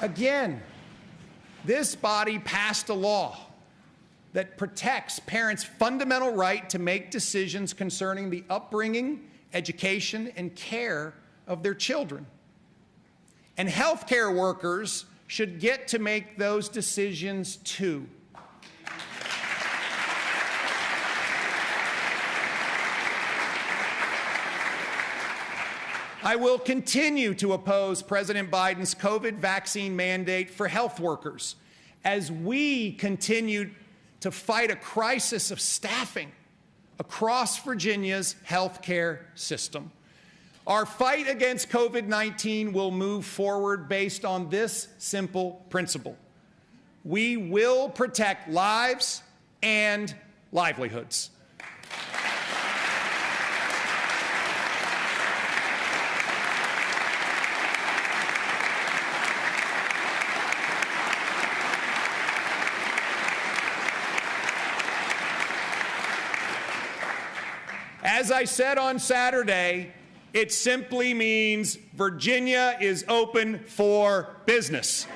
Again, this body passed a law that protects parents' fundamental right to make decisions concerning the upbringing, education, and care of their children. And healthcare workers should get to make those decisions too. I will continue to oppose President Biden's COVID vaccine mandate for health workers as we continue to fight a crisis of staffing across Virginia's healthcare system. Our fight against COVID-19 will move forward based on this simple principle. We will protect lives and livelihoods. As I said on Saturday, it simply means Virginia is open for business.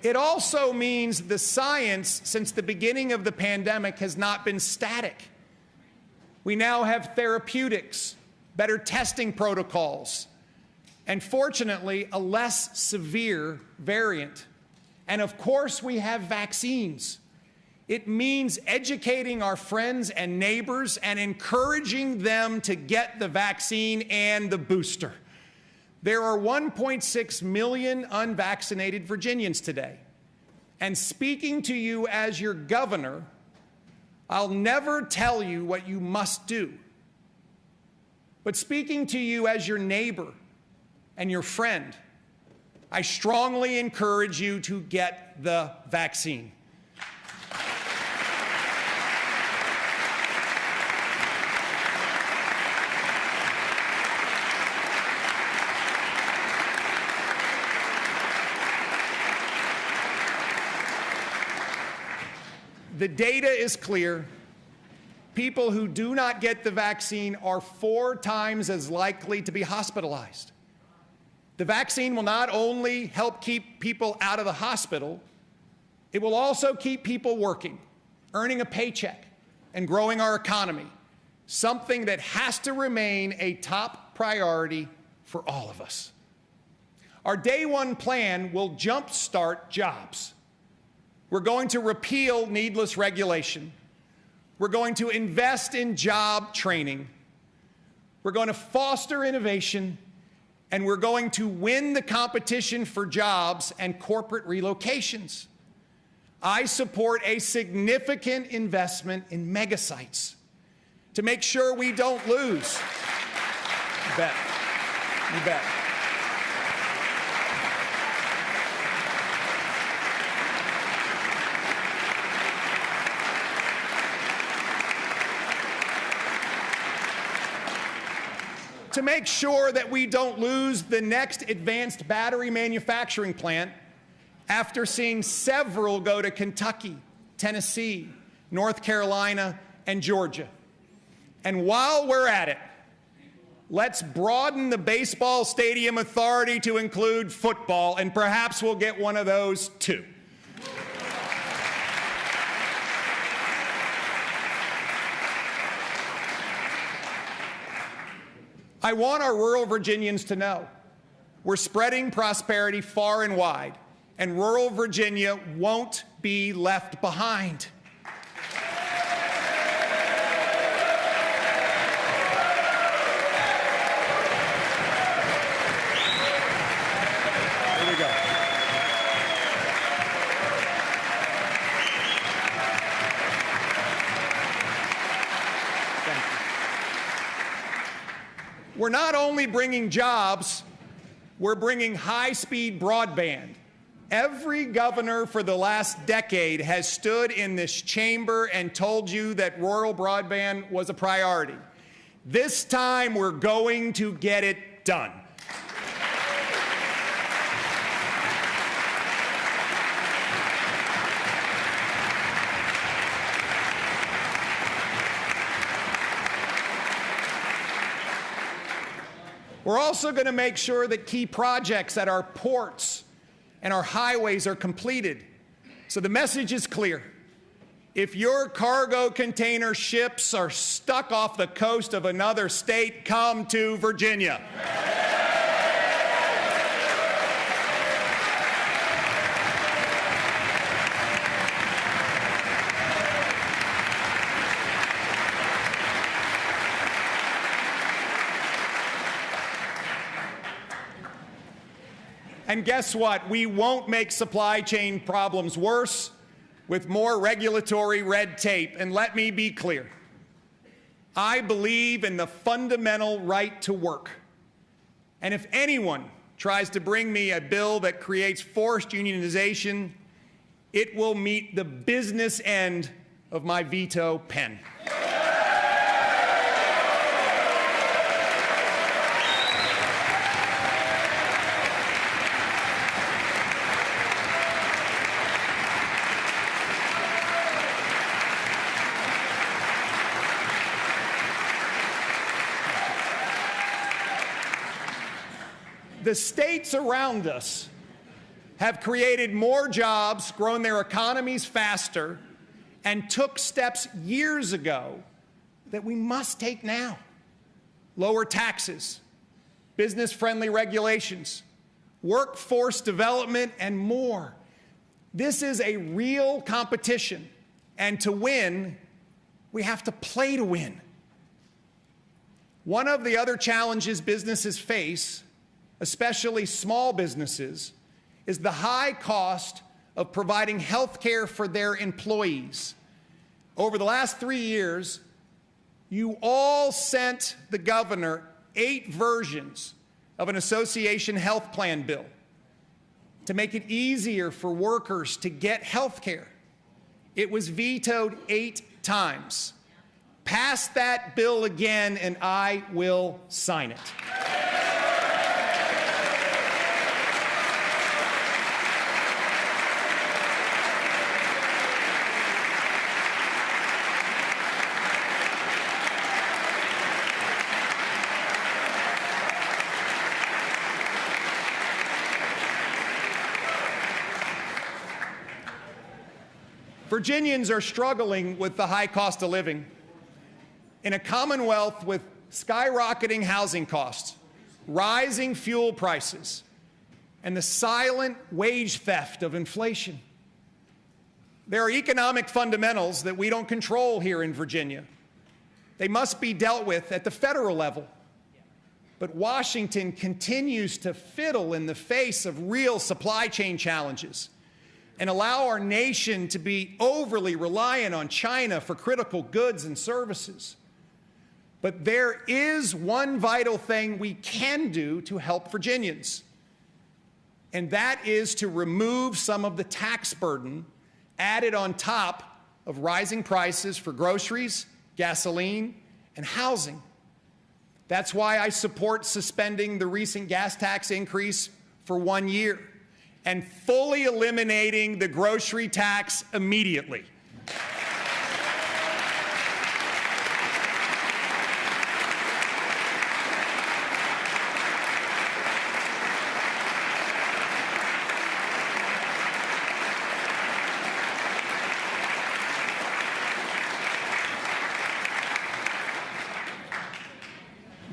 It also means the science since the beginning of the pandemic has not been static. We now have therapeutics, better testing protocols, and fortunately, a less severe variant. And of course, we have vaccines. It means educating our friends and neighbors and encouraging them to get the vaccine and the booster. There are 1.6 million unvaccinated Virginians today. And speaking to you as your governor, I'll never tell you what you must do. But speaking to you as your neighbor and your friend, I strongly encourage you to get the vaccine. The data is clear. People who do not get the vaccine are 4 times as likely to be hospitalized. The vaccine will not only help keep people out of the hospital, it will also keep people working, earning a paycheck, and growing our economy, something that has to remain a top priority for all of us. Our Day One plan will jumpstart jobs. We're going to repeal needless regulation. We're going to invest in job training. We're going to foster innovation, and we're going to win the competition for jobs and corporate relocations. I support a significant investment in megasites to make sure we don't lose. You bet. You bet. To make sure that we don't lose the next advanced battery manufacturing plant after seeing several go to Kentucky, Tennessee, North Carolina, and Georgia. And while we're at it, let's broaden the baseball stadium authority to include football, and perhaps we'll get one of those too. I want our rural Virginians to know we're spreading prosperity far and wide, and rural Virginia won't be left behind. Here we go. Thank you. We're not only bringing jobs, we're bringing high-speed broadband. Every governor for the last decade has stood in this chamber and told you that rural broadband was a priority. This time, we're going to get it done. We're also going to make sure that key projects at our ports and our highways are completed. So the message is clear. If your cargo container ships are stuck off the coast of another state, come to Virginia. And guess what? We won't make supply chain problems worse with more regulatory red tape. And let me be clear. I believe in the fundamental right to work. And if anyone tries to bring me a bill that creates forced unionization, it will meet the business end of my veto pen. The states around us have created more jobs, grown their economies faster, and took steps years ago that we must take now. Lower taxes, business-friendly regulations, workforce development, and more. This is a real competition, and to win, we have to play to win. One of the other challenges businesses face, especially small businesses, is the high cost of providing health care for their employees. Over the last 3 years, you all sent the governor 8 versions of an association health plan bill to make it easier for workers to get health care. It was vetoed 8 times. Pass that bill again and I will sign it. Virginians are struggling with the high cost of living. In a Commonwealth with skyrocketing housing costs, rising fuel prices, and the silent wage theft of inflation. There are economic fundamentals that we don't control here in Virginia. They must be dealt with at the federal level. But Washington continues to fiddle in the face of real supply chain challenges and allow our nation to be overly reliant on China for critical goods and services. But there is one vital thing we can do to help Virginians, and that is to remove some of the tax burden added on top of rising prices for groceries, gasoline, and housing. That's why I support suspending the recent gas tax increase for 1 year and fully eliminating the grocery tax immediately.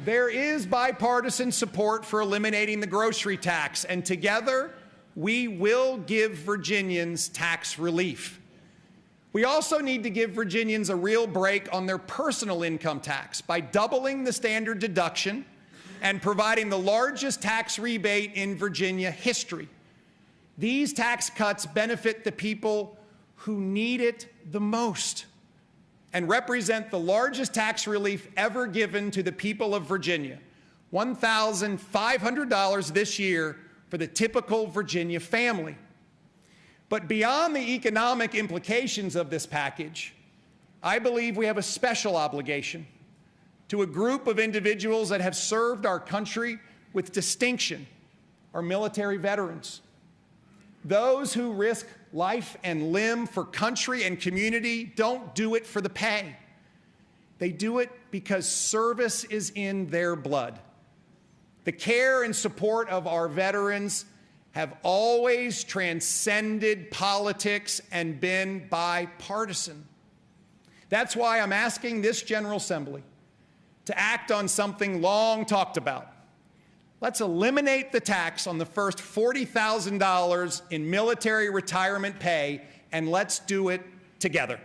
There is bipartisan support for eliminating the grocery tax, and together we will give Virginians tax relief. We also need to give Virginians a real break on their personal income tax by doubling the standard deduction and providing the largest tax rebate in Virginia history. These tax cuts benefit the people who need it the most and represent the largest tax relief ever given to the people of Virginia, $1,500 this year for the typical Virginia family. But beyond the economic implications of this package, I believe we have a special obligation to a group of individuals that have served our country with distinction, our military veterans. Those who risk life and limb for country and community don't do it for the pay. They do it because service is in their blood. The care and support of our veterans have always transcended politics and been bipartisan. That's why I'm asking this General Assembly to act on something long talked about. Let's eliminate the tax on the first $40,000 in military retirement pay, and let's do it together.